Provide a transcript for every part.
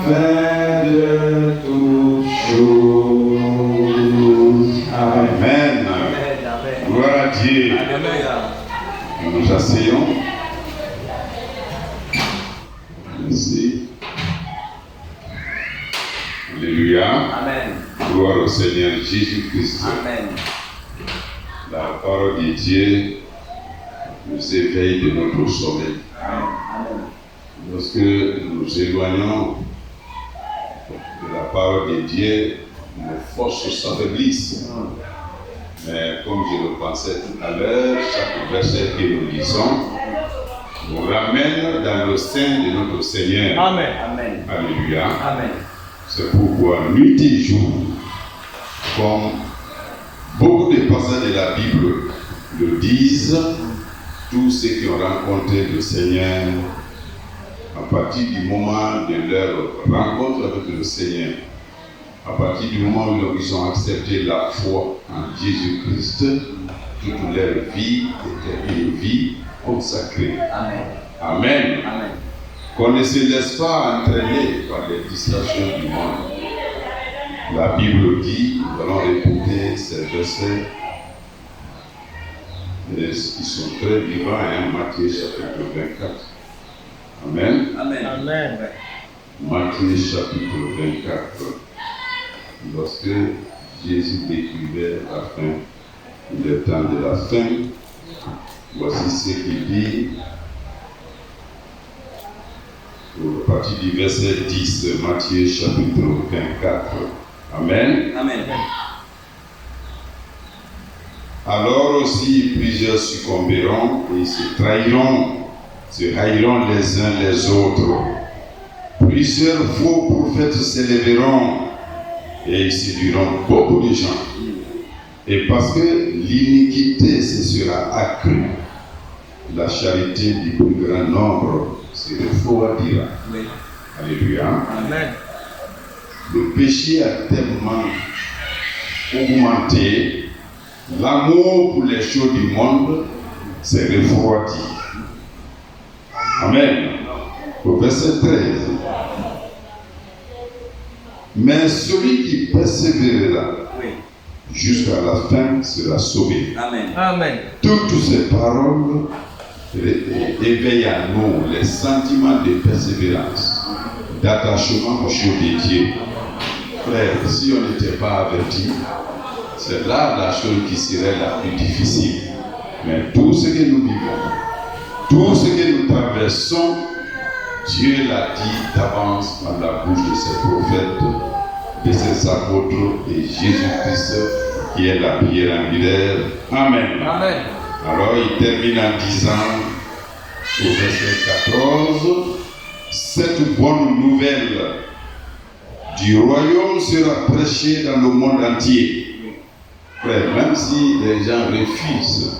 fin de toutes choses. Amen. Gloire à Dieu. Nous nous asseyons. Merci. Alléluia. Amen. Gloire au Seigneur Jésus-Christ. Amen. La parole de Dieu nous éveille de notre sommeil. Amen. Lorsque nous nous éloignons de la parole de Dieu, nos forces s'affaiblissent. Mais comme je le pensais tout à l'heure, chaque verset que nous lisons nous ramène dans le sein de notre Seigneur. Amen. Amen. Alléluia. Amen. C'est pourquoi nuit et jour, comme beaucoup de passages de la Bible le disent, tous ceux qui ont rencontré le Seigneur, à partir du moment de leur rencontre avec le Seigneur, à partir du moment où ils ont accepté la foi en Jésus-Christ, toute leur vie était une vie consacrée. Amen. Amen. Amen. Qu'on ne se laisse pas entraîner par les distractions du monde. La Bible dit, nous allons répéter ces versets, qui sont très vivants, Matthieu chapitre 24. Amen. Amen. Amen. Matthieu chapitre 24. Lorsque Jésus décrivait la fin, le temps de la fin, voici ce qu'il dit. À partir du verset 10, Matthieu chapitre 24. Amen. Amen. Alors aussi plusieurs succomberont et se trahiront, se haïront les uns les autres. Plusieurs faux prophètes s'élèveront et ils séduiront beaucoup de gens. Et parce que l'iniquité se sera accrue, la charité du plus grand nombre se refroidira. Oui. Alléluia. Amen. Le péché a tellement augmenté, l'amour pour les choses du monde s'est refroidi. Amen. Au verset 13. Mais celui qui persévérera jusqu'à la fin sera sauvé. Amen. Amen. Toutes ces paroles éveillent à nous les sentiments de persévérance, d'attachement aux choses de Dieu. Frère, si on n'était pas averti, c'est là la chose qui serait la plus difficile. Mais tout ce que nous vivons, tout ce que nous traversons, Dieu l'a dit d'avance par la bouche de ses prophètes, de ses apôtres et Jésus-Christ qui est la pierre angulaire. Amen. Amen. Alors il termine en disant au verset 14, cette bonne nouvelle du royaume sera prêchée dans le monde entier. Frère, même si les gens refusent,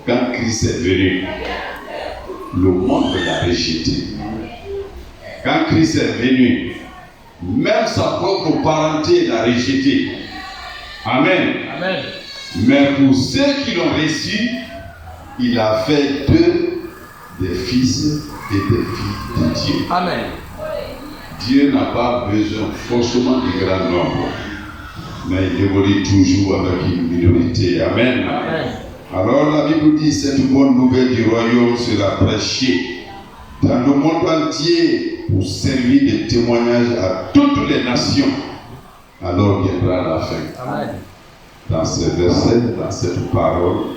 quand Christ est venu, le monde l'a rejeté. Quand Christ est venu, même sa propre parenté l'a rejeté. Amen. Amen. Mais pour ceux qui l'ont reçu, il a fait d'eux des fils et des filles de Dieu. Amen. Dieu n'a pas besoin forcément de grand nombre, mais il évolue toujours avec une minorité. Amen. Amen. Alors la Bible dit, cette bonne nouvelle du royaume sera prêchée dans le monde entier pour servir de témoignage à toutes les nations. Alors viendra la fin. Amen. Dans ces versets, dans cette parole,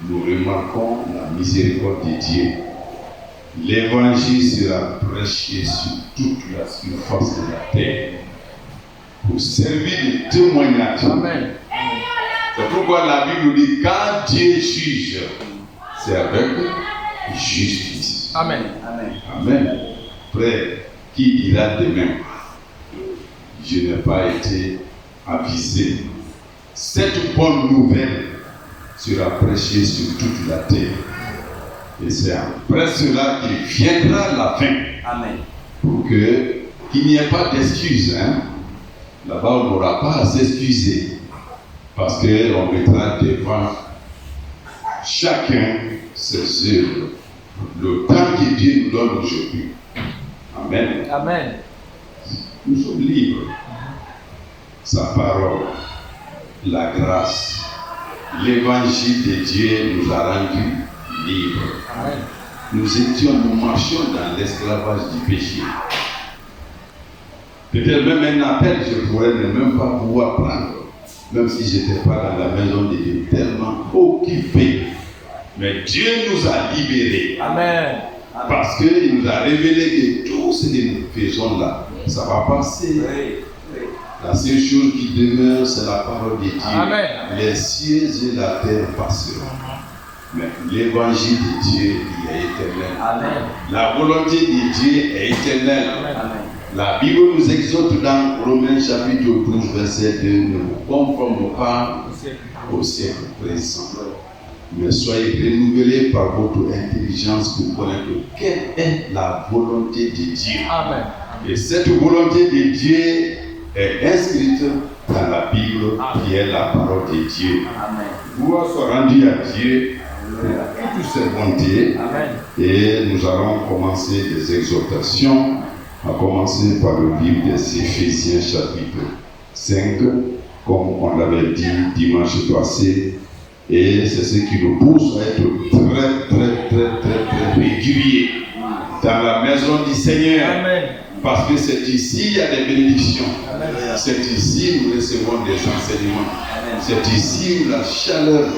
nous remarquons la miséricorde de Dieu. L'évangile sera prêché sur toute la surface de la terre pour servir de témoignage. Amen. C'est pourquoi la Bible dit quand Dieu juge, c'est avec justice. Amen. Amen. Amen. Frère, qui dira demain, je n'ai pas été avisé. Cette bonne nouvelle sera prêchée sur toute la terre. Et c'est après cela qu'il viendra la fin. Amen. Pour qu'il n'y ait pas d'excuses. Là-bas, on n'aura pas à s'excuser. Parce qu'on mettra devant chacun ses œuvres. Le temps que Dieu nous donne aujourd'hui. Amen. Amen. Nous sommes libres. Sa parole, la grâce, l'évangile de Dieu nous a rendus libres. Amen. Nous marchions dans l'esclavage du péché. Peut-être même un appel, je pourrais ne même pas pouvoir prendre, même si je n'étais pas dans la maison de Dieu, tellement occupé. Mais Dieu nous a libérés. Amen. Parce qu'il nous a révélé que tout ce que nous faisons là, ça va passer. La seule chose qui demeure, c'est la parole de Dieu. Amen. Les cieux et la terre passeront. Mais l'évangile de Dieu, il est éternel. Amen. La volonté de Dieu est éternelle. Amen. La Bible nous exhorte dans Romains chapitre 12, verset 2, ne vous conformez pas au siècle présent, mais soyez renouvelés par votre intelligence pour connaître quelle est la volonté de Dieu. Amen. Et cette volonté de Dieu est inscrite dans la Bible, qui est la parole de Dieu. Amen. Gloire soit rendue à Dieu pour toutes ses bontés. Amen. Et nous allons commencer des exhortations, à commencer par le livre des Éphésiens chapitre 5, comme on l'avait dit dimanche passé. Et c'est ce qui nous pousse à être très réguliers dans la maison du Seigneur. Amen. Parce que c'est ici il y a des bénédictions. Amen. C'est ici nous recevons des enseignements. C'est ici où la chaleur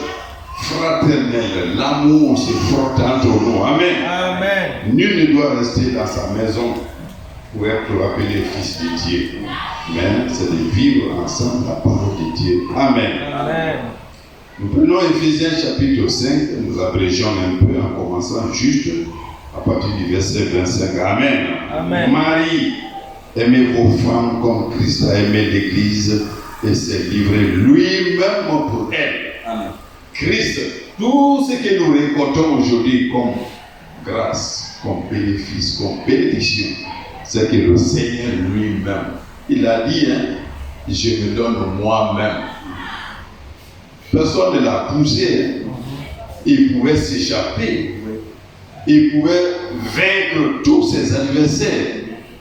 fraternelle, l'amour se frotte entre nous. Amen. Amen. Nul ne doit rester dans sa maison pour être appelé fils de Dieu. Mais c'est de vivre ensemble la parole de Dieu. Amen. Amen. Nous prenons Éphésiens chapitre 5, nous abrégeons un peu en commençant juste à partir du verset 25. Amen. Amen. Marie, aimez vos femmes comme Christ a aimé l'Église et s'est livré lui-même pour elle. Amen. Christ, tout ce que nous récoltons aujourd'hui comme grâce, comme bénéfice, comme bénédiction, c'est que le Seigneur lui-même, il a dit, je me donne moi-même. Personne ne l'a poussé. Il pouvait s'échapper. Il pouvait vaincre tous ses adversaires.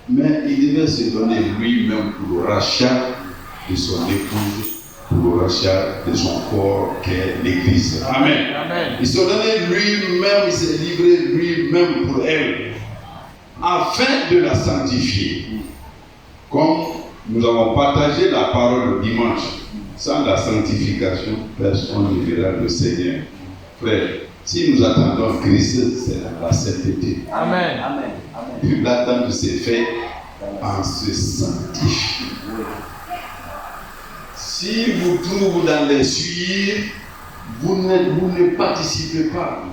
Mais il devait se donner lui-même pour le rachat de son épouse, pour le rachat de son corps qu'est l'Église. Amen. Amen. Il se donnait lui-même, il s'est livré lui-même pour elle, afin de la sanctifier. Comme nous avons partagé la parole le dimanche, sans la sanctification, personne ne verra le Seigneur. Frère, si nous attendons Christ, c'est la sainteté. Amen. Amen. L'attente se fait en se sanctifiant. Si vous trouvez dans les souillures, vous ne participez pas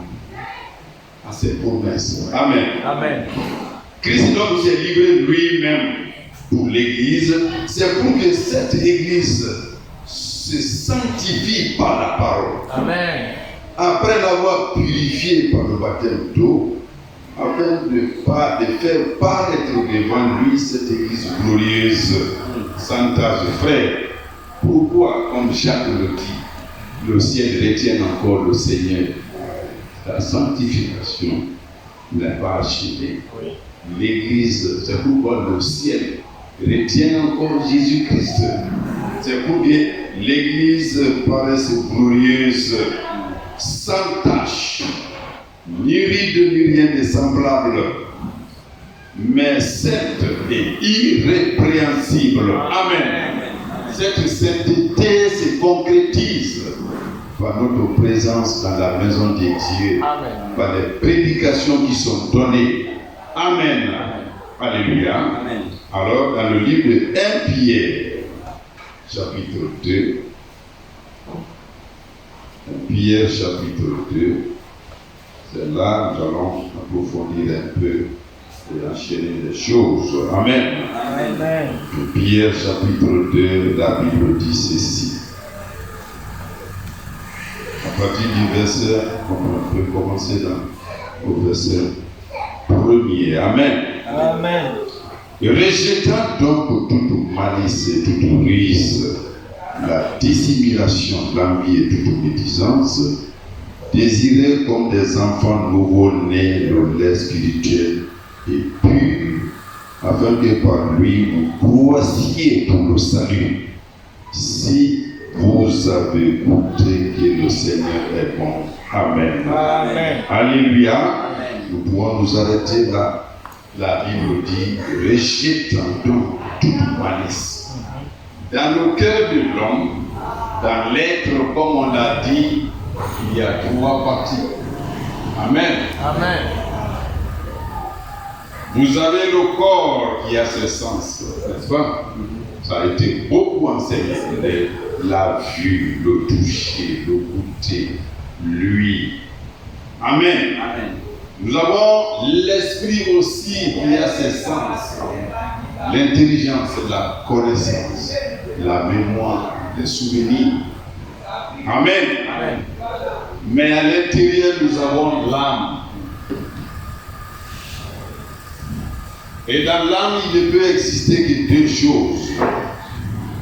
à ces promesses. Amen. Amen. Christ donc s'est livré lui-même pour l'Église. C'est pour que cette Église se sanctifie par la parole. Amen. Après l'avoir purifiée par le baptême d'eau, afin de faire paraître devant lui cette Église glorieuse, sans tache. Frère, pourquoi, comme Jacques le dit, le ciel retient encore le Seigneur? La sanctification n'est pas achevée. L'Église, c'est pourquoi le ciel retient encore Jésus-Christ. C'est pour que l'Église paraisse glorieuse, sans tache, ni ride, ni rien de semblable, mais sainte et irrépréhensible. Amen. Cette sainteté se concrétise par notre présence dans la maison de Dieu, Amen. par les prédications qui sont données. Amen. Alléluia. Amen. Alors, dans le livre de 1 Pierre, chapitre 2, 1 Pierre, chapitre 2, c'est là que nous allons approfondir un peu et enchaîner les choses. Amen. Amen. 1 Pierre, chapitre 2, la Bible dit ceci. À partir du verset, on peut commencer au verset 1er. Amen. Amen. Rejetant donc toute malice et toute ruse, la dissimulation, l'envie et toute médisance, désirez comme des enfants nouveau-nés le lait spirituel et pur, afin que par lui vous croissiez pour le salut, si vous avez goûté que le Seigneur est bon. Amen. Amen. Alléluia. Amen. Nous pouvons nous arrêter là. La Bible dit, rejetant donc toute malice. Dans le cœur de l'homme, dans l'être, comme on l'a dit, il y a 3 parties. Amen. Amen. Vous avez le corps qui a ses sens, n'est-ce pas? Ça a été beaucoup enseigné. La vue, le toucher, le goûter, l'ouïe. Amen. Amen. Nous avons l'esprit aussi qui a ses sens. L'intelligence, la connaissance, la mémoire, les souvenirs. Amen. Amen. Mais à l'intérieur, nous avons l'âme. Et dans l'âme, il ne peut exister que 2 choses.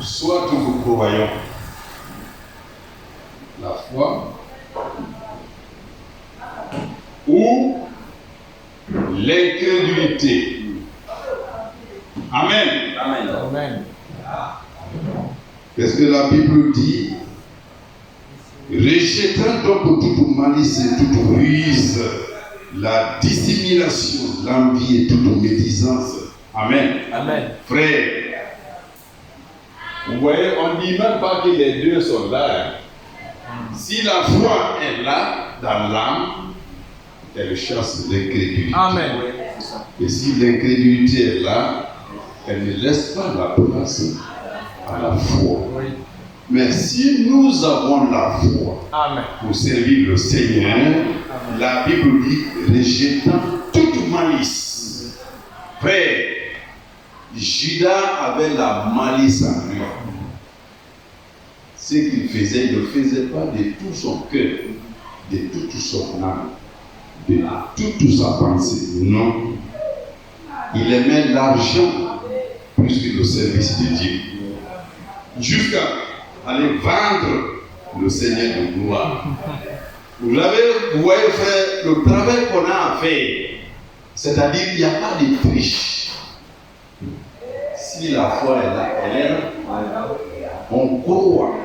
Soit nous croyons la foi ou l'incrédulité. Amen. Amen. Amen. Qu'est-ce que la Bible dit? Rejetant donc toute malice et toute ruse, la dissimulation, l'envie et toute médisance. Amen. Amen. Frère, vous voyez, on ne dit même pas que les 2 sont là. Si la foi est là, dans l'âme, elle chasse l'incrédulité. Amen. Et si l'incrédulité est là, elle ne laisse pas la place à la foi. Oui. Mais si nous avons la foi Amen. pour servir le Seigneur, la Bible dit, rejetant toute malice. Frère, Judas avait la malice en lui. Ce qu'il faisait, il ne faisait pas de tout son cœur, de toute son âme, de toute sa pensée. Non. Il aimait l'argent plus que le service de Dieu. Jusqu'à aller vendre le Seigneur de gloire. Vous voyez, frère, le travail qu'on a à faire, c'est-à-dire qu'il n'y a pas de triche. Si la foi est là, elle est là. On croit.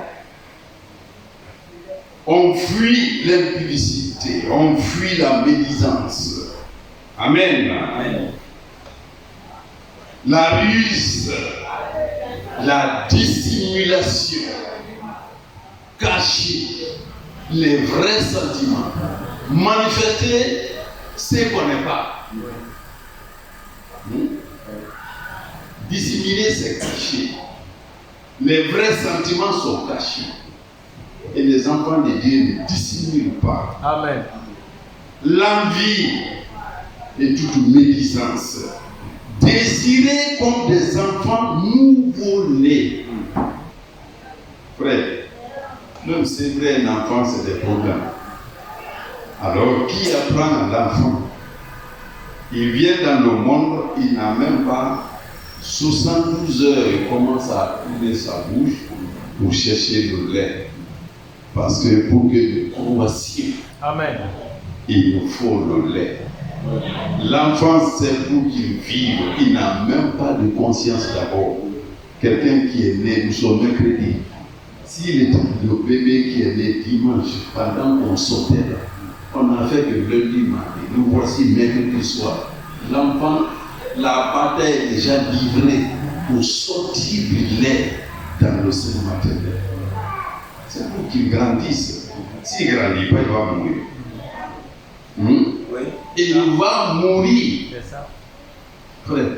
On fuit l'impudicité, on fuit la médisance. Amen. Amen. La ruse, la dissimulation, cacher les vrais sentiments, manifester ce qu'on n'est pas. Dissimuler, c'est cacher. Les vrais sentiments sont cachés. Et les enfants de Dieu ne dissimulent pas. Amen. L'envie et toute médisance. Désirer comme des enfants nouveau-nés. Frère, même c'est vrai, un enfant, c'est des problèmes. Alors, qui apprend à l'enfant? Il vient dans le monde, il n'a même pas 72 heures, il commence à ouvrir sa bouche pour chercher le lait. Parce que pour que nous croissions, Amen. il nous faut le lait. L'enfant, c'est pour qu'il vive. Il n'a même pas de conscience d'abord. Quelqu'un qui est né, nous sommes mercredi. S'il est le bébé qui est né dimanche, pendant qu'on sortait là, on a fait que lundi, mardi, nous voici mercredi soir. L'enfant, la bataille est déjà livrée pour sortir du lait dans le sein maternel. C'est pour qu'il grandisse. S'il ne grandit pas, il va mourir. Oui. Et il va mourir. C'est ça. Frère,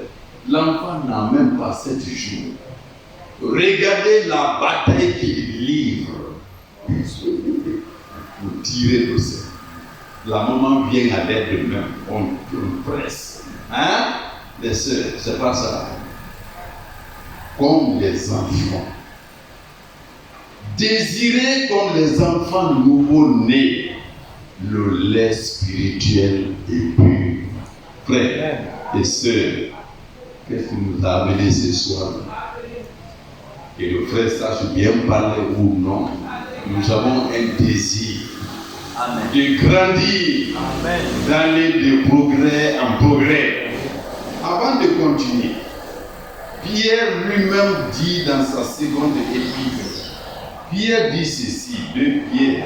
l'enfant n'a même pas 7 jours. Regardez la bataille qu'il livre pour tirer le sein. La maman vient à l'aide même. On presse. Hein? Les sœurs, c'est pas ça. Comme les enfants. Désirez comme les enfants nouveau-nés le lait spirituel et pur. Frères et sœurs, qu'est-ce qui nous a amené ce soir? Que le frère sache bien parler ou non. Nous avons un désir Amen. de grandir, Amen. d'aller de progrès en progrès. Avant de continuer, Pierre lui-même dit dans sa seconde épître, Pierre dit ceci, 2 Pierre,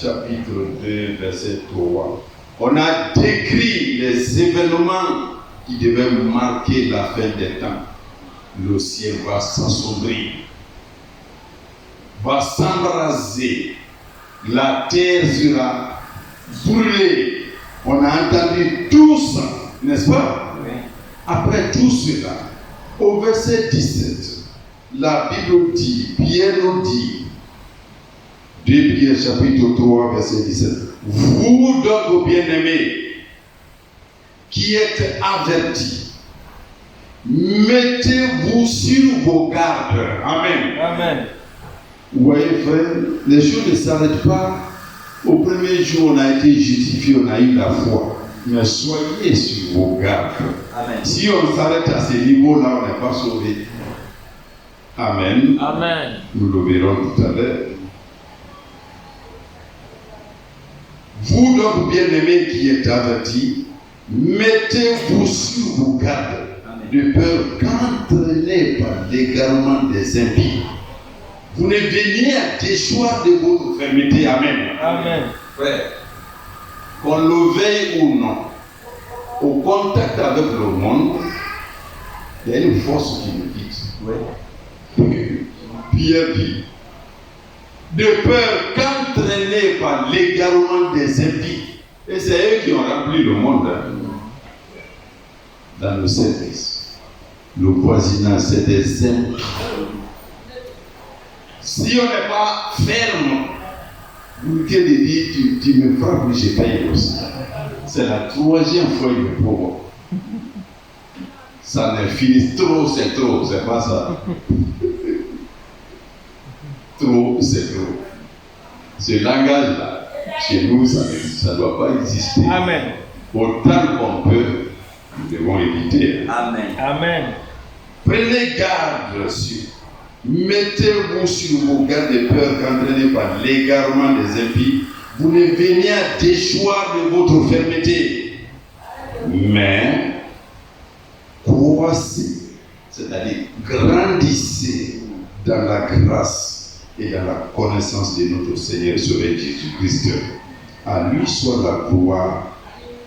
chapitre 2, verset 3. On a décrit les événements qui devaient marquer la fin des temps. Le ciel va s'assombrir, va s'embraser, la terre sera brûlée. On a entendu tout ça, n'est-ce pas? Oui. Après tout cela, au verset 17, la Bible dit, Pierre nous dit, 2 Pierre chapitre 3, verset 17, vous donc bien-aimés, qui êtes avertis, mettez-vous sur vos gardes. Amen. Amen. Vous voyez, frère, les choses ne s'arrêtent pas. Au premier jour, on a été justifié, on a eu la foi. Mais soyez sur vos gardes. Amen. Si on s'arrête à ce niveau-là, on n'est pas sauvé. Amen. Amen. Nous le verrons tout à l'heure. Vous donc, bien-aimés qui êtes avertis, mettez-vous sur vos gardes, de peur qu'entraînés par l'égarement des impies, vous ne veniez à déchoir de votre fermeté. Amen. Amen. Frère, qu'on le veuille ou non, au contact avec le monde, il y a une force qui nous guide. Oui. Pierre dit, de peur qu'entraînés par l'égarement des impies, et c'est eux qui ont rempli le monde dans le service. Le voisinage, c'est des impies. Si on n'est pas ferme, vous pouvez dire, tu me frappes, je paye aussi. C'est la 3e fois qu'il me provoque. Ça ne finit trop, c'est pas ça. Trop, c'est trop. Ce langage-là, chez nous, ça ne doit pas exister. Amen. Autant qu'on peut, nous devons éviter. Amen. Amen. Prenez garde sur. Mettez-vous sur vos gardes de peur qu'entraînés par l'égarement des impies, vous ne venez à déchoir de votre fermeté, mais croissez, c'est-à-dire grandissez dans la grâce et dans la connaissance de notre Seigneur et Sauveur Jésus-Christ. À lui soit la gloire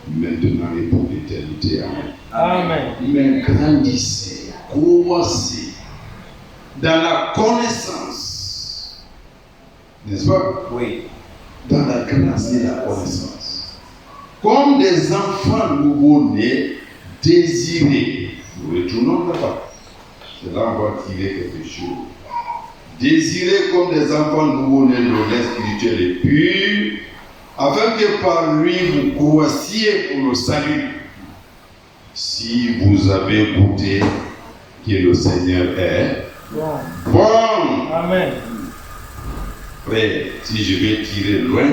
maintenant et pour l'éternité. Amen. Amen. Mais grandissez, croissez dans la connaissance, n'est-ce pas? Oui. Dans la grâce et la connaissance. Comme des enfants nouveau-nés, désirés. Nous retournons là-bas. C'est là qu'on va tirer quelque chose. Désirés comme des enfants nouveau-nés de lait spirituel et pur, afin que par lui vous croissiez pour le salut. Si vous avez goûté que le Seigneur est bon. Amen. Frère, si je vais tirer loin,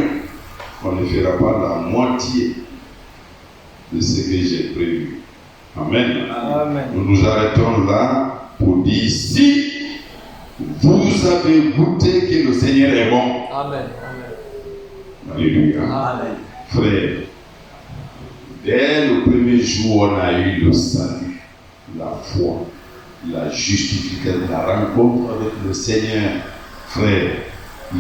on ne fera pas la moitié de ce que j'ai prévu. Amen. Amen. Nous nous arrêtons là pour dire si vous avez goûté que le Seigneur est bon. Amen. Alléluia. Amen. Frère, dès le premier jour, on a eu le salut, la foi, la justification, la rencontre avec le Seigneur. Frère,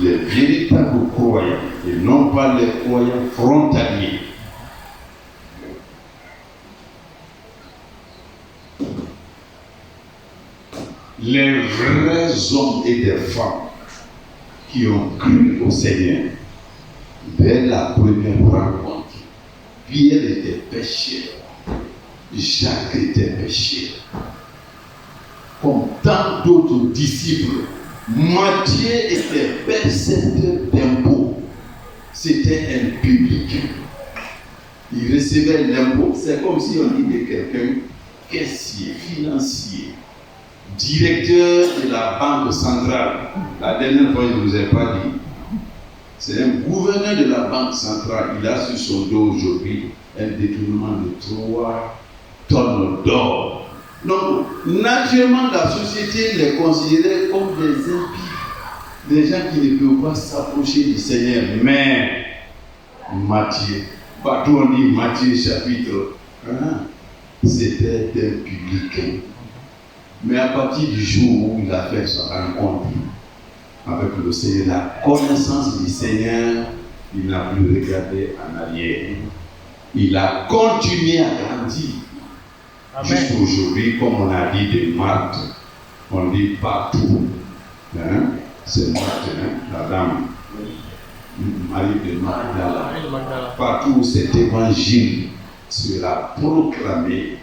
les véritables croyants et non pas les croyants frontaliers. Les vrais hommes et des femmes qui ont cru au Seigneur dès la première rencontre. Pierre était pécheur, Jacques était pécheur. Comme tant d'autres disciples, Matthieu était percepteur d'impôts. C'était un publicain. Il recevait l'impôt. C'est comme si on dit de quelqu'un caissier, financier, directeur de la banque centrale. La dernière fois, je ne vous ai pas dit. C'est un gouverneur de la banque centrale. Il a sur son dos aujourd'hui un détournement de 3 tonnes d'or. Donc, naturellement, la société les considérait comme des impies, des gens qui ne peuvent pas s'approcher du Seigneur. Mais, Matthieu, partout on dit Matthieu chapitre 1, c'était un public. Mais à partir du jour où il a fait sa rencontre avec le Seigneur, la connaissance du Seigneur, il n'a plus regardé en arrière. Il a continué à grandir. Jusqu'aujourd'hui, comme on a dit de Marthe, on dit partout. Hein? C'est Marthe, hein? La dame. Marie de Magdala. Partout où cet évangile sera proclamé,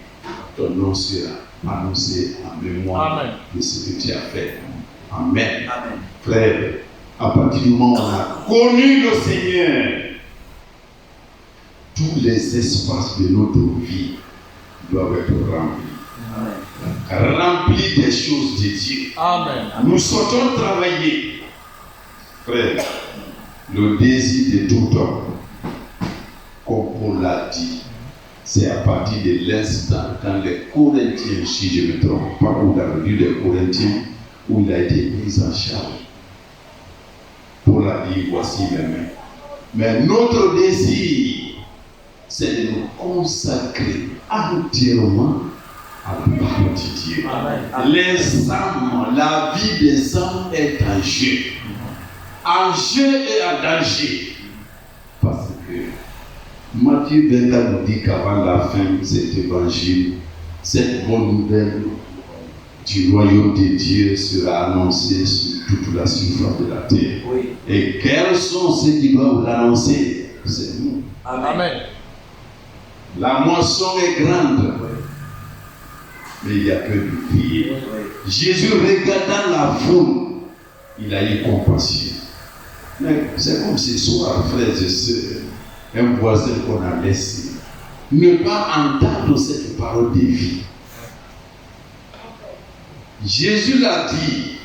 ton nom sera annoncé en mémoire de ce que tu as fait. Amen. Amen. Frère, à partir du moment où on a connu le Seigneur, tous les espaces de notre vie doivent être remplis. Amen. Remplis des choses de Dieu. Amen. Nous sortons travailler. Frère, le désir de tout homme, comme Paul l'a dit, c'est à partir de l'instant quand les Corinthiens, si je ne me trompe pas, ou dans le livre des Corinthiens, où il a été mis en charge. Paul a dit, voici mes mains. Mais notre désir, c'est de nous consacrer entièrement à la parole de Dieu. Amen. Les âmes, la vie des âmes est en jeu. En jeu et en danger. Parce que Matthieu 24 nous dit qu'avant la fin de cet évangile, cette bonne nouvelle du royaume de Dieu sera annoncée sur toute la surface de la terre. Oui. Et quels sont ceux qui doivent l'annoncer? C'est nous. Amen. La moisson est grande, mais il y a peu d'ouvriers. Jésus regardant la foule, il a eu compassion. Mais c'est comme ce soir, frères et sœurs, un voisin qu'on a laissé, ne pas entendre cette parole de vie. Jésus l'a dit.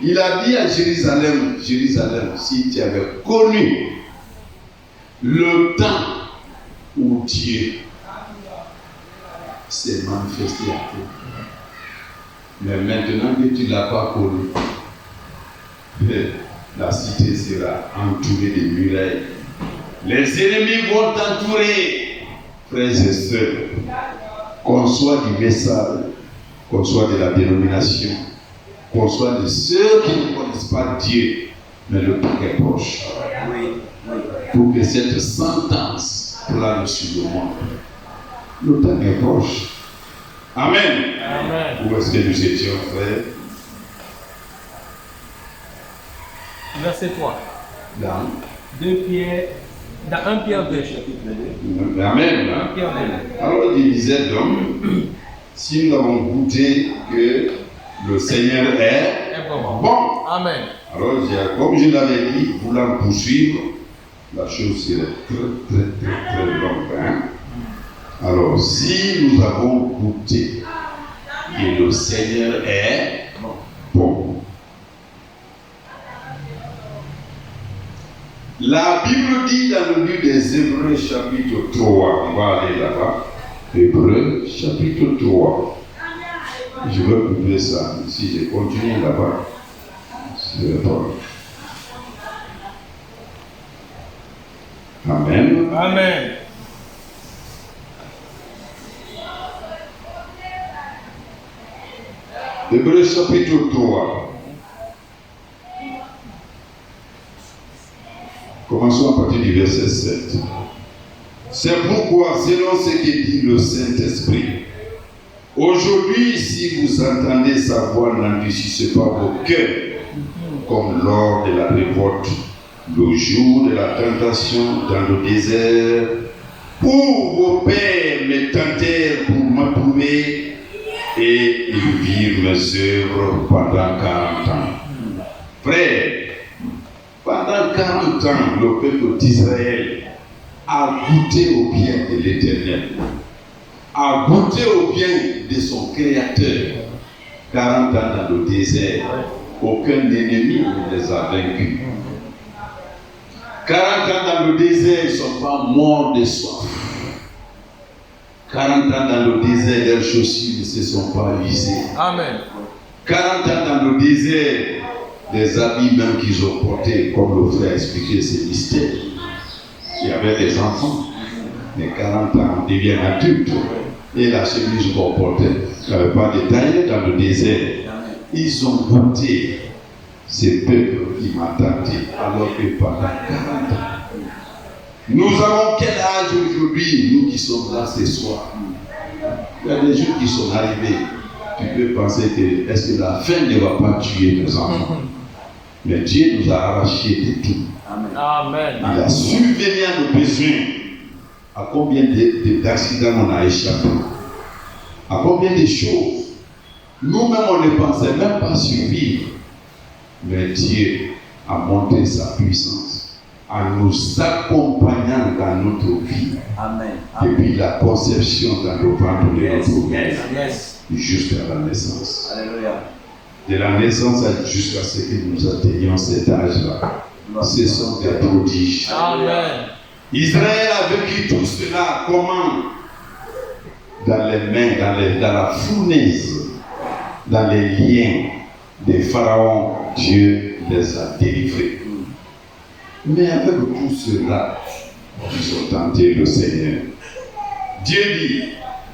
Il a dit à Jérusalem, Jérusalem, si tu avais connu le temps où Dieu s'est manifesté à toi. Mais maintenant que tu ne l'as pas connu, la cité sera entourée de murailles. Les ennemis vont t'entourer, frères et sœurs. Qu'on soit du message, qu'on soit de la dénomination, qu'on soit de ceux qui ne connaissent pas Dieu, mais le temps est proche. Pour que cette sentence plane sur le monde. Le temps est proche. Amen. Amen. Où est-ce que nous étions, frère? Verset 3. Dans 2 Pierre, dans 1 Pierre 2, chapitre 2. Amen. Alors il disait donc, si nous avons goûté que le Seigneur est bon. Amen. Alors comme je l'avais dit, voulant poursuivre, la chose serait très longue. Hein? Alors si nous avons goûté que le Seigneur est bon, la Bible dit dans le livre des Hébreux chapitre 3, on va aller là-bas, Hébreux chapitre 3, je vais couper ça, si je continue là-bas, c'est pas. Amen. Amen. Hébreux chapitre 3. Commençons à partir du verset 7. C'est pourquoi, selon ce que dit le Saint-Esprit, aujourd'hui, si vous entendez sa voix, n'endurcissez pas vos cœurs, comme lors de la révolte, le jour de la tentation dans le désert, où vos pères me tentèrent pour m'approuver, et ils virent mes œuvres pendant 40 ans. Frère, pendant 40 ans, le peuple d'Israël a goûté au bien de l'Éternel, a goûté au bien de son Créateur. 40 ans dans le désert, aucun ennemi ne les a vaincus. 40 ans dans le désert, ils ne sont pas morts de soif. 40 ans dans le désert, leurs chaussures ne se sont pas usées. Amen. 40 ans dans le désert, des habits même qu'ils ont portés, comme le frère a expliqué ces mystères. Il y avait des enfants, mais 40 ans, on devient adulte. et la chemise qu'on portait. Il n'y avait pas de taille dans le désert. Ils ont goûté ces peuples qui m'attendaient alors que pendant 40 ans. Nous avons quel âge aujourd'hui, nous qui sommes là ce soir? Il y a des gens qui sont arrivés. Tu peux penser que est-ce que la faim ne va pas tuer nos enfants? Mais Dieu nous a arrachés de tout. Amen. Il a subvenu à nos besoins. À combien d'accidents on a échappé? À combien de choses? Nous-mêmes, on ne pensait même pas survivre. Mais Dieu a montré sa puissance en nous accompagnant dans notre vie. Amen. Depuis la conception dans le ventre de notre mère jusqu'à la naissance. Alléluia. De la naissance jusqu'à ce que nous atteignions cet âge-là. Ce sont des prodiges. Amen. Israël a vécu tout cela comment? Dans les mains, dans la fournaise, dans les liens des pharaons, Dieu les a délivrés. Mais avec tout cela, ils ont tenté le Seigneur. Dieu dit,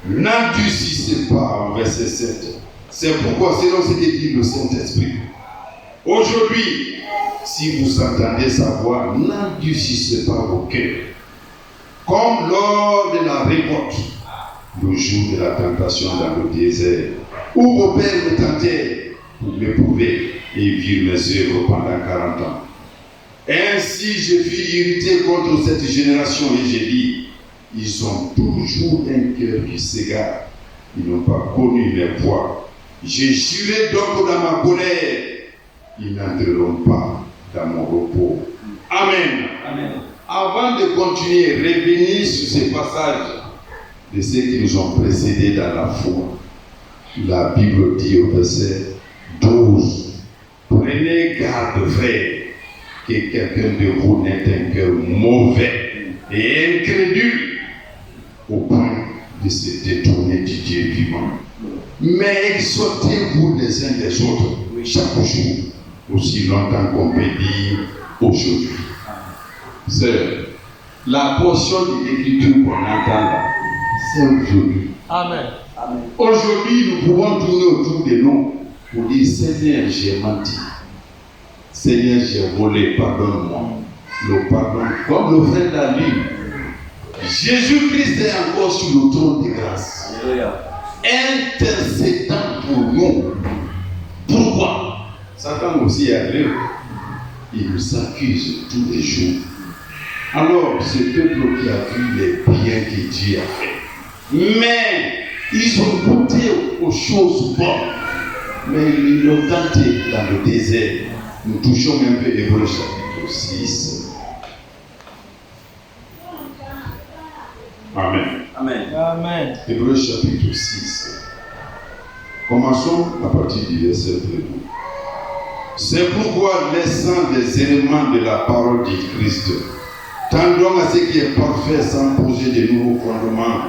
n'endurcissez pas, en verset 7. C'est pourquoi, selon ce que dit le Saint-Esprit, aujourd'hui, si vous entendez sa voix, n'endurcissez pas vos cœurs. Comme lors de la révolte, le jour de la tentation dans le désert, où vos pères me tentaient pour m'éprouver et vivre mes œuvres pendant 40 ans. Ainsi, je fus irrité contre cette génération et j'ai dit, ils ont toujours un cœur qui s'égare. Ils n'ont pas connu mes voies. J'ai juré donc dans ma colère, ils n'entreront pas dans mon repos. Amen. Amen. Avant de continuer, revenir sur ces passages de ceux qui nous ont précédés dans la foi. La Bible dit au verset 12, prenez garde, frère, que quelqu'un de vous n'ait un cœur mauvais et incrédule au point de se détourner du Dieu vivant. Mais exhortez-vous les uns des autres chaque jour, aussi longtemps qu'on peut dire aujourd'hui. C'est la portion de l'écriture qu'on entend là, c'est aujourd'hui. Amen. Amen. Aujourd'hui, nous pouvons tourner autour de nous pour dire Seigneur, j'ai menti. Seigneur, j'ai volé, pardonne-moi. Le pardon, comme le frère l'a lu, Jésus-Christ est encore sur le trône de grâce. Alléluia. Intercédant pour nous. Pourquoi? Satan aussi est l'heure. Il nous accuse tous les jours. Alors, ce peuple qui a vu les biens que Dieu a fait, mais ils ont goûté aux choses bonnes, mais ils l'ont tenté dans le désert. Nous touchons un peu Hébreux chapitre 6. Amen. Amen. Amen. Hébreux chapitre 6. Commençons à partir du verset 1. C'est pourquoi, laissant les éléments de la parole du Christ, tendons à ce qui est parfait sans poser de nouveaux fondements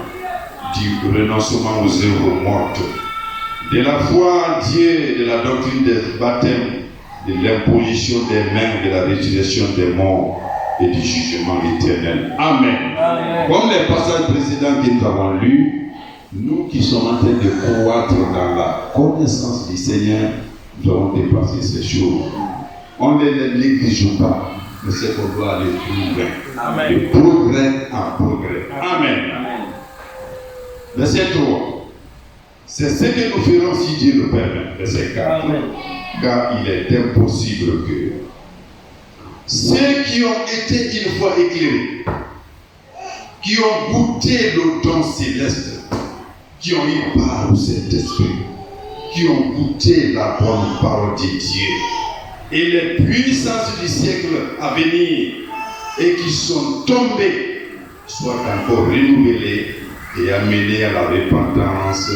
du renoncement aux œuvres mortes, de la foi en Dieu, de la doctrine des baptêmes, de l'imposition des mains, de la résurrection des morts et du jugement éternel. Amen. Amen. Comme les passages précédents que nous avons lus, nous qui sommes en train de croître dans la connaissance du Seigneur, nous avons dépassé ces choses. On ne les néglige pas, mais c'est qu'on doit aller plus loin. Amen. De progrès en progrès. Amen. Amen. Verset 3. C'est ce que nous ferons si Dieu le permet. Verset 4. Amen. Car il est impossible que ceux qui ont été une fois éclairés, qui ont goûté le don céleste, qui ont eu part au Saint-Esprit, qui ont goûté la bonne parole de Dieu et les puissances du siècle à venir et qui sont tombés, soient encore renouvelés et amenés à la repentance,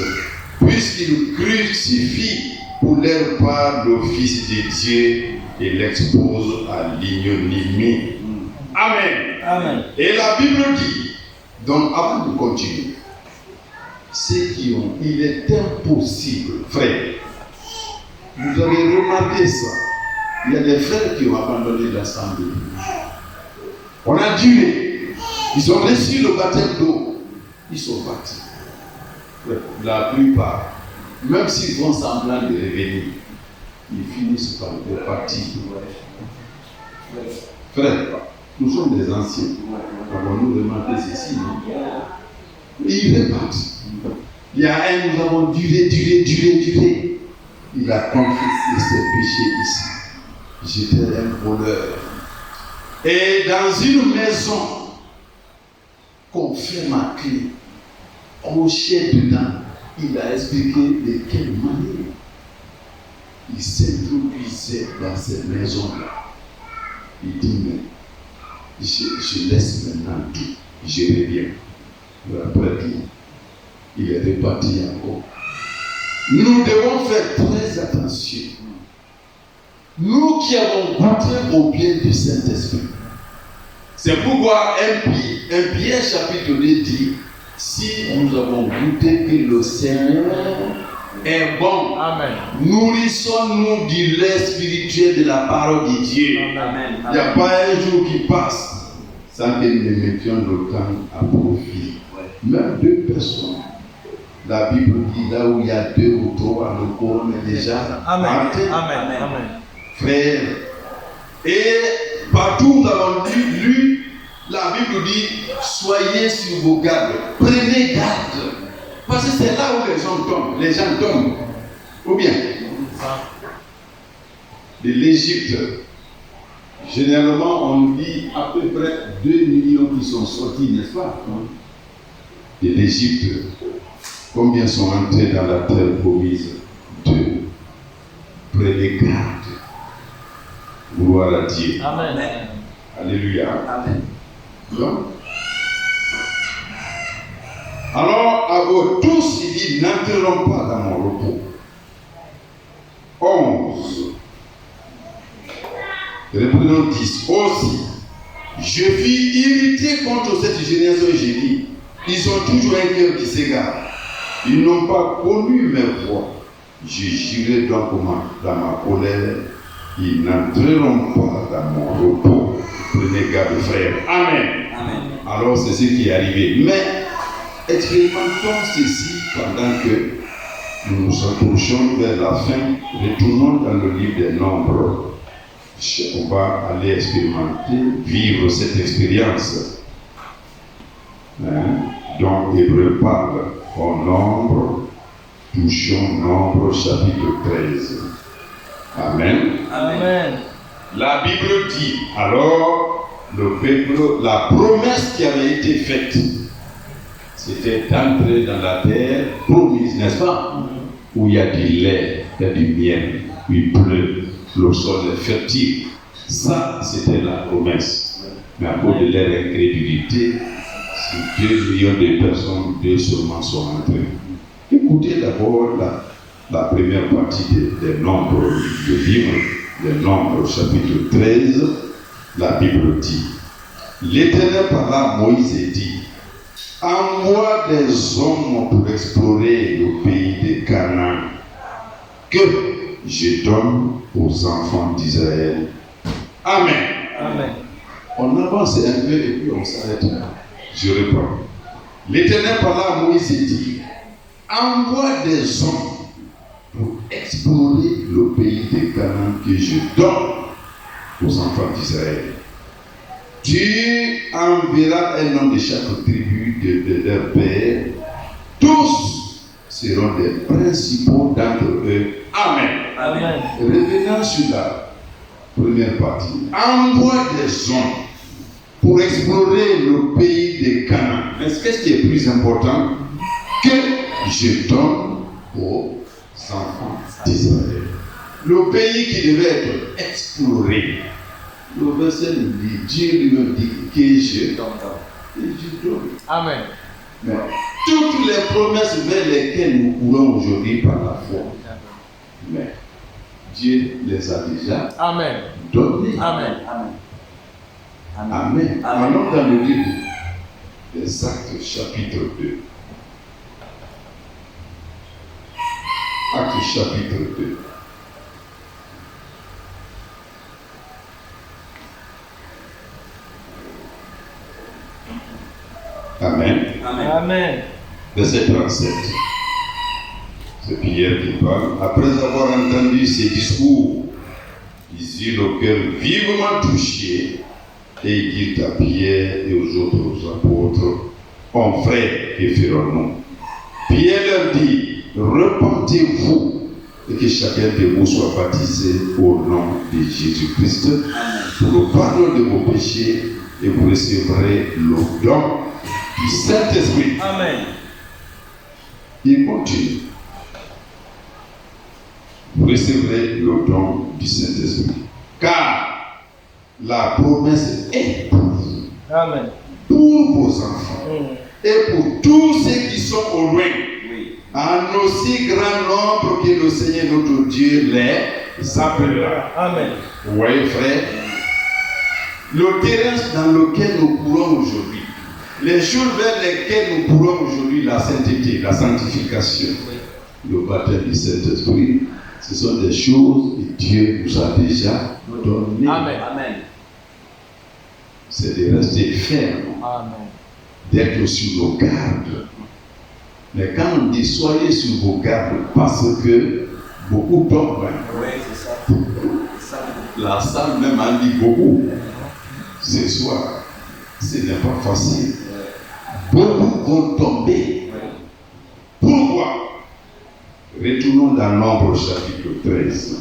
puisqu'ils crucifient pour leur part le Fils de Dieu et l'exposent à l'ignominie. Amen. Amen. Et la Bible dit, donc avant de continuer, ceux qui ont, il est impossible, frère, vous avez remarqué ça, il y a des frères qui ont abandonné l'assemblée. On a duré, ils ont reçu le baptême d'eau, ils sont partis. la plupart, même s'ils font semblant de revenir, ils finissent par repartir. Frère, nous sommes des anciens. Avons-nous remarqué ceci? Ils repartent. Il y a un, nous avons duré. Il a confessé ses péchés ici. J'étais un voleur. Et dans une maison qu'on ferme à clé, crochet dedans, il a expliqué de quelle manière il s'introduisait dans ces maisons-là. Il dit, mais je laisse maintenant tout, je reviens. Après tout, il est reparti encore. Nous devons faire très attention. Nous qui avons goûté au bien du Saint-Esprit. C'est pourquoi un bien chapitre 2 dit, si nous avons goûté que le Seigneur est bon, Amen. Nourrissons-nous du lait spirituel de la parole de Dieu. Amen. Il n'y a pas un jour qui passe sans que nous ne mettions le temps à profit. Même deux personnes. La Bible dit là où il y a deux ou trois, le courant est déjà Amen. parti. Amen. Amen. Frère. Et partout où nous avons lu, la Bible dit soyez sur vos gardes, prenez garde. Parce que c'est là où les gens tombent. Ou bien, de l'Égypte, généralement on nous dit à peu près 2 millions qui sont sortis, n'est-ce pas? De l'Égypte, combien sont entrés dans la terre promise? 2. Prenez garde. Gloire à Dieu. Amen. Alléluia. Amen. Donc, alors, à vous tous, il dit, n'entreront pas dans mon repos. 11. Reprenons 10. Aussi, je fus irrité contre cette génération et j'ai dit, ils ont toujours un cœur qui s'égare. Ils n'ont pas connu mes voies. Je jurai donc dans ma colère, ils n'entreront pas dans mon repos. Prenez garde, frère. Amen. Amen. Alors, c'est ce qui est arrivé. Mais, expérimentons ceci pendant que nous nous approchons vers la fin. Retournons dans le livre des Nombres. On va aller expérimenter, vivre cette expérience. Donc, Hébreu parle au Nombre. Touchons Nombre chapitre 13. Amen. Amen. La Bible dit, alors, le peuple, la promesse qui avait été faite, c'était d'entrer dans la terre promise, n'est-ce pas? Où il y a du lait, il y a du miel, où il pleut, le sol est fertile. Ça, c'était la promesse. Mais à cause de leur incrédulité, 2 millions de personnes, 2 seulement sont entrés. Écoutez d'abord la première partie des Nombres, du livre des Nombres, chapitre 13. La Bible dit, l'Éternel parla à Moïse et dit, envoie des hommes pour explorer le pays de Canaan que je donne aux enfants d'Israël. Amen. Amen. On avance un peu et puis on s'arrête là. Je reprends. L'Éternel parla à Moïse et dit, envoie des hommes pour explorer le pays de Canaan que je donne aux enfants d'Israël. Tu enverras un homme de chaque tribu de leur père. Tous seront des principaux d'entre eux. Amen. Amen. Revenons sur la première partie. Envoie des hommes pour explorer le pays de Canaan. Mais qu'est-ce qui est plus important? Que je donne aux enfants d'Israël. Le pays qui devait être exploré. Le verset nous dit, Dieu lui dit que je donne. Amen. Mais toutes les promesses vers lesquelles nous courons aujourd'hui par la foi, mais Dieu les a déjà données. Amen. Amen. Allons dans le livre des Actes chapitre 2. Actes chapitre 2. Amen. Amen. Verset 37. C'est Pierre qui parle. Après avoir entendu ces discours, ils eurent le cœur vivement touché et ils dirent à Pierre et aux autres apôtres, en frères, que ferons-nous? Pierre leur dit, repentez-vous et que chacun de vous soit baptisé au nom de Jésus-Christ pour le pardon de vos péchés et vous recevrez le don du Saint-Esprit. Amen. Il continue. Vous recevrez le don du Saint-Esprit. Car la promesse est pour vous, Amen. pour vos enfants et pour tous ceux qui sont au loin, en aussi grand nombre que le Seigneur notre Dieu les appellera. Amen. Vous voyez, frère, le terrain dans lequel nous courons aujourd'hui, les choses vers lesquelles nous courons aujourd'hui, la sainteté, la sanctification, le baptême du Saint-Esprit, ce sont des choses que Dieu nous a déjà données. Amen. Amen. C'est de rester ferme, Amen. d'être sur nos gardes. Mais quand on dit soyez sur vos gardes, parce que beaucoup tombent. Oui, c'est ça. La salle même en dit beaucoup. Ce soir, ce n'est pas facile. Beaucoup vont tomber. Pourquoi? Retournons dans Nombre chapitre 13.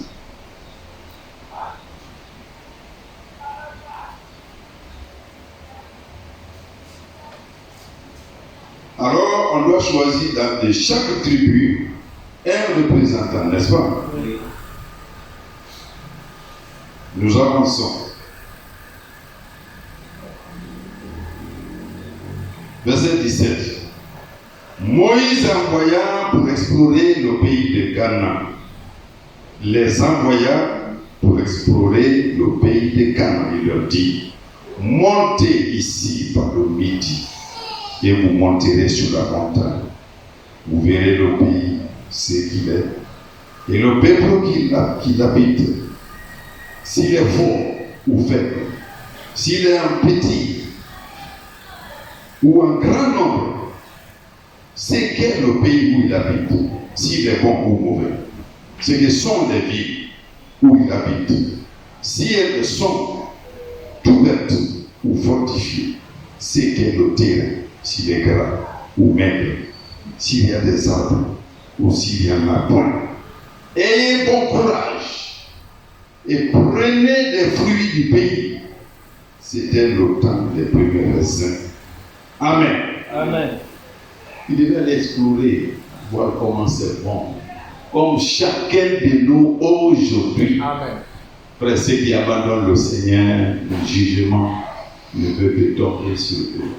Alors, on doit choisir de chaque tribu un représentant, n'est-ce pas? Oui. Nous avançons. Verset 17. Moïse envoya pour explorer le pays de Canaan. Les envoya pour explorer le pays de Canaan. Il leur dit, montez ici par le midi et vous monterez sur la montagne. Vous verrez le pays, ce qu'il est, et le peuple qui l'habite. S'il est fort ou faible, s'il est un petit ou un grand nombre, c'est quel le pays où il habite, s'il est bon ou mauvais. Ce que sont les villes où il habite. Si elles sont ouvertes ou fortifiées, c'est quel le terrain, s'il est gras ou maigre, s'il y a des arbres ou s'il y en a point. Ayez bon courage et prenez les fruits du pays. C'était le temps des premiers raisins. Amen. Amen. Il devait aller explorer, voir comment c'est bon. Comme chacun de nous aujourd'hui. Amen. Après ceux qui abandonnent le Seigneur, le jugement ne peut que tomber sur eux.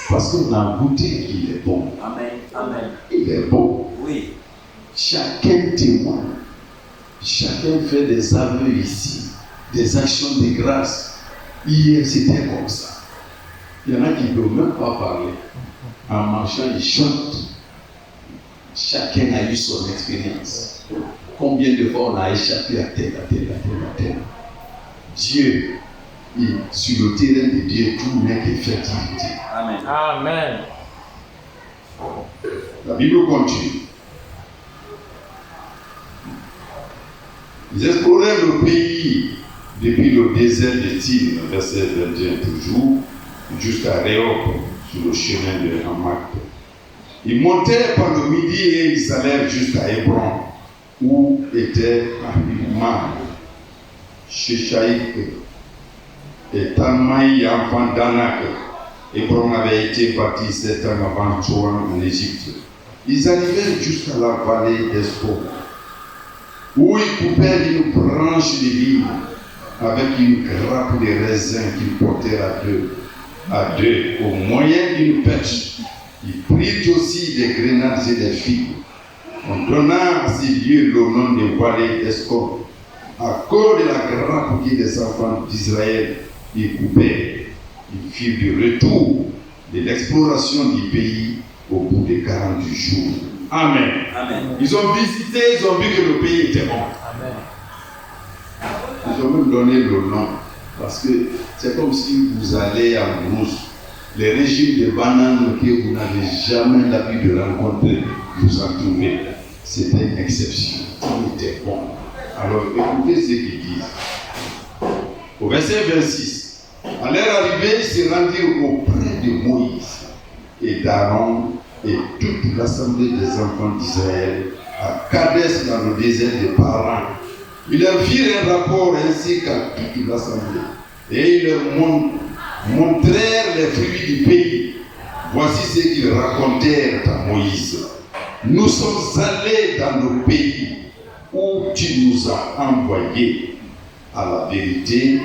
Parce qu'on a goûté qu'il est bon. Amen. Amen. Il est bon. Oui. Chacun témoigne. Chacun fait des aveux ici, des actions de grâce. Hier, c'était comme ça. Il y en a qui ne peuvent même pas parler. En marchant, ils chantent. Chacun a eu son expérience. Combien de fois on a échappé à tel. Dieu, sur le terrain de Dieu, tout n'est que fertilité. Amen. Amen. La Bible continue. Ils exploraient le pays depuis le désert de Tine, verset 21 toujours, jusqu'à Réhob, sur le chemin de Hamath. Ils montèrent par le midi et ils allèrent jusqu'à Hébron, où était Ahiman, Sheshaïk et Talmaï, enfant d'Anak. Hébron avait été bâti 7 ans avant Tsoan en Égypte. Ils arrivèrent jusqu'à la vallée d'Espo, où ils coupèrent une branche de vigne avec une grappe de raisin qu'ils portèrent à deux, au moyen d'une perche. Ils prirent aussi des grenades et des figues. On donna à ces lieux le nom de vallée d'Escol, à cause de la grappe que les enfants d'Israël y coupèrent. Ils firent du retour de l'exploration du pays au bout de 40 jours. Amen. Amen. Ils ont visité, ils ont vu que le pays était bon. Amen. Ils ont même donné le nom. Parce que c'est comme si vous allez en brousse. Les régimes de bananes que vous n'avez jamais l'habitude de rencontrer, vous en trouvez. c'était une exception. Il était bon. Alors écoutez ce qu'ils disent. Au verset 26, à leur arrivée, ils se rendirent auprès de Moïse et d'Aaron et toute l'assemblée des enfants d'Israël à Kadès dans le désert de Paran. Ils leur firent un rapport ainsi qu'à toute l'assemblée et ils leur montrèrent les fruits du pays. Voici ce qu'ils racontèrent à Moïse. Nous sommes allés dans le pays où tu nous as envoyés. À la vérité,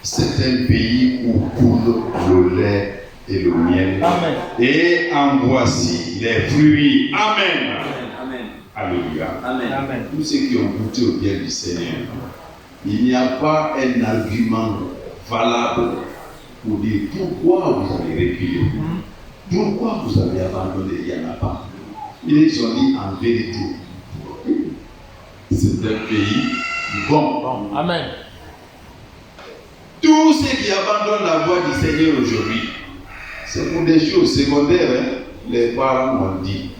c'est un pays où coule le lait et le miel. Amen. Et en voici les fruits. Amen. Amen. Alléluia. Amen. Amen. Tous ceux qui ont goûté au bien du Seigneur, il n'y a pas un argument valable pour dire pourquoi vous avez reculé. Pourquoi vous avez abandonné. Il n'y en a pas. Ils ont dit en vérité, c'est un pays bon. Bon. Amen. Tous ceux qui abandonnent la voie du Seigneur aujourd'hui, c'est pour des choses secondaires. Hein? Les parents m'ont dit.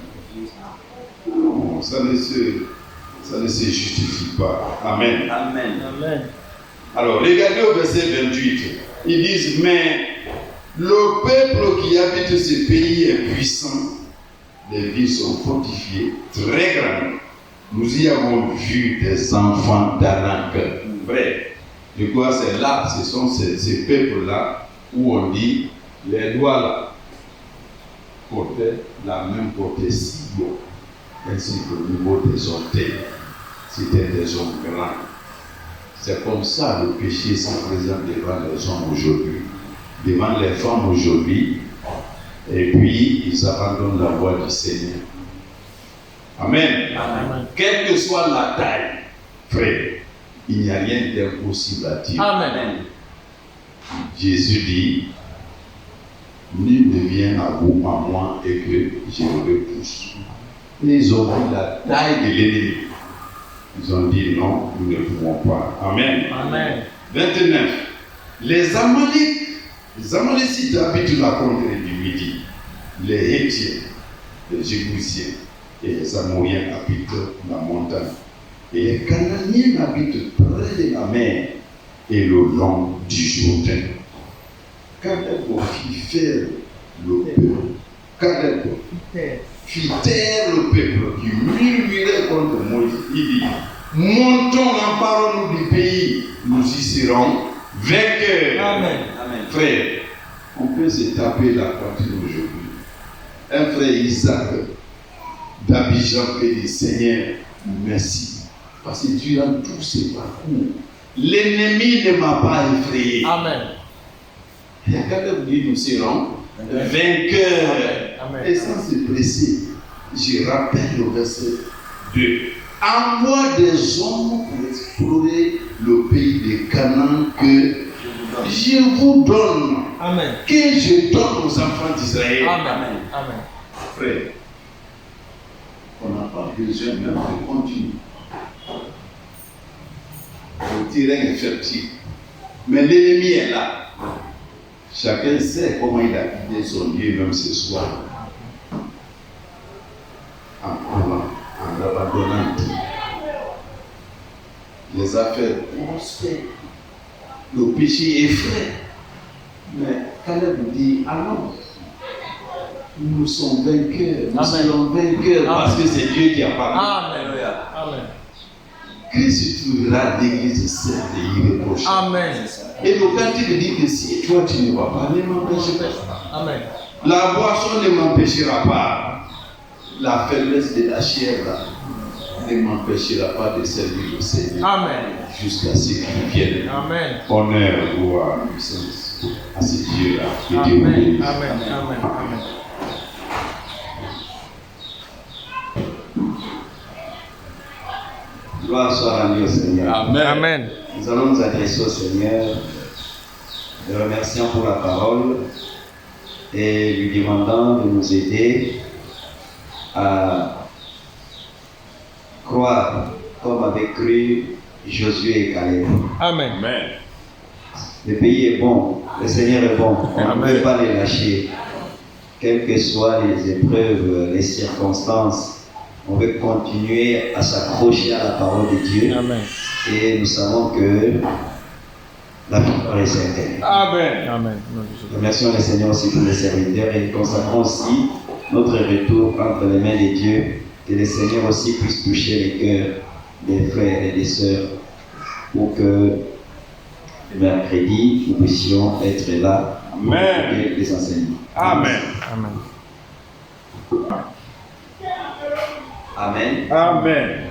Non, ça ne se justifie pas. Amen. Amen. Amen. Alors, regardez au verset 28. Ils disent, mais le peuple qui habite ce pays est puissant. Les villes sont fortifiées, très grandes. Nous y avons vu des enfants d'Anak. Vrai. De quoi c'est là, ce sont ces peuples-là où on dit, les doigts là, portaient la même portée si haut, ainsi qu'au niveau des orteils. C'était des hommes grands. C'est comme ça le péché se présente devant les hommes aujourd'hui, devant les femmes aujourd'hui, et puis ils abandonnent la voie du Seigneur. Amen. Amen. Quelle que soit la taille, frère, il n'y a rien d'impossible à dire. Amen. Jésus dit, nul ne vient à vous, à moi, et que je le repousse. Et ils ont vu la taille de l'ennemi. Ils ont dit non, nous ne pouvons pas. Amen. Amen. 29. Les Amalécites habitent la contrée du Midi. Les Hétiens, les Jébusiens et les Amoriens habitent la montagne. Et les Canaaniens habitent près de la mer et le long du Jourdain. Caleb fit faire le peuple. Caleb fit taire le peuple qui murmurait contre Moïse. Il dit, montons, emparons-nous du pays, nous y serons vainqueurs. Amen. Amen. Frère, on peut se taper la poitrine aujourd'hui. Un frère Isaac d'Abidjan peut dire, Seigneur, merci. Parce que durant tous ces parcours, l'ennemi ne m'a pas effrayé. Amen. Et Caleb dit, nous serons vainqueurs. Amen. Et sans se presser, je rappelle le verset 2. Envoie des hommes pour explorer le pays de Canaan que je vous donne. Amen. Que je donne aux enfants d'Israël. Amen. Amen. Frère, on n'a pas besoin même de continuer. Le terrain est fertile. Mais l'ennemi est là. Chacun sait comment il a quitté son Dieu même ce soir. En courant, en abandonnant tout. Les affaires prospèrent. Le péché effraie. Mais Caleb dit, allons. Nous sommes vainqueurs. Nous Amen. serons vainqueurs parce que c'est Dieu qui a parlé. Amen. Amen. Christ trouvera l'église sainte et irréprochable. Amen. Et le cantique dit que si toi tu ne vas pas, ne m'empêche pas. Amen. La boisson ne m'empêchera pas. La faiblesse de la chair là, ne m'empêchera pas de servir le Seigneur. Amen. Jusqu'à ce qu'il vienne. Amen. Honneur, gloire, puissance à ce Dieu-là. Que Dieu vous Amen. bénisse. Amen. Amen. Amen. Gloire soit rendue au Seigneur. Amen. Nous allons nous adresser au Seigneur, le remerciant pour la parole et lui demandant de nous aider à croire comme avait cru Josué et Caleb. Amen. Le pays est bon, le Seigneur est bon, on ne Amen. peut pas les lâcher. Quelles que soient les épreuves, les circonstances, On veut continuer à s'accrocher à la parole de Dieu. Amen. Et nous savons que la victoire est certaine. Amen. Amen. Remercions le Seigneur aussi pour les serviteurs et consacrons aussi notre retour entre les mains de Dieu. Que le Seigneur aussi puisse toucher les cœurs des frères et des sœurs pour que mercredi, nous puissions être là pour écouter les enseignements. Amen. Amen. Amen. Amen.